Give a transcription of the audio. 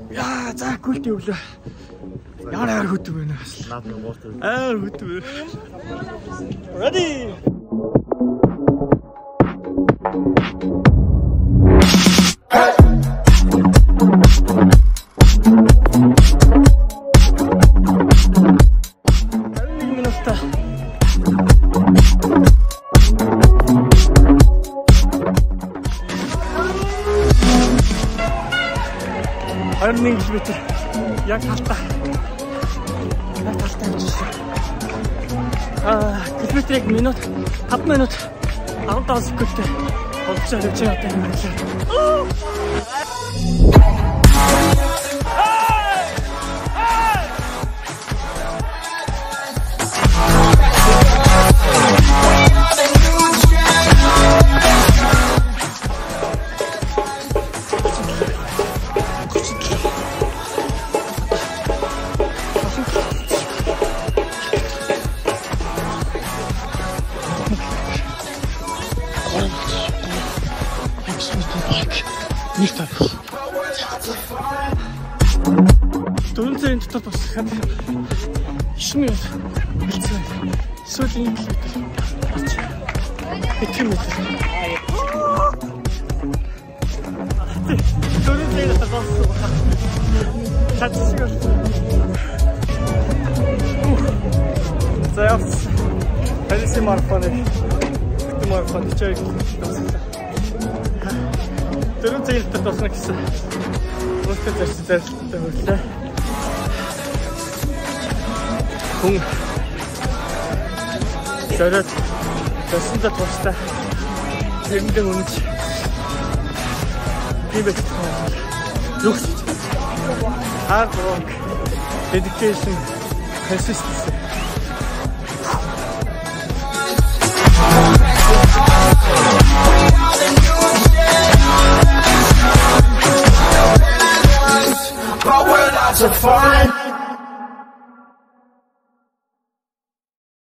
Яа, за гүйлт өглөө. Яар хөтөв байна. Наад нэг ууртай. Хөтөв. Ready. Арны километр яг талтаа. Яг талтаа явчихсан. Километрийг минут 5 минут 15 секундтэй болчихсон явж байгаа юм байна. Нэг тав. Дөрөвдүгээр дотор босход 9 минут болчихсон. Сүүлийн километр. Дөрөвдүгээр дотор боссон. Хатсгэр. Заявс. Парисын марафоны. Марафон чиг. Дөрөвдүгээр дотор босна гэсэн. Өөртөө зарцтай хөрлөө. Хүн зориод төсөндө тууштай тэрэндээ үнэж бибэт зүгс hard work, dedication, consistency. But we're not so fine.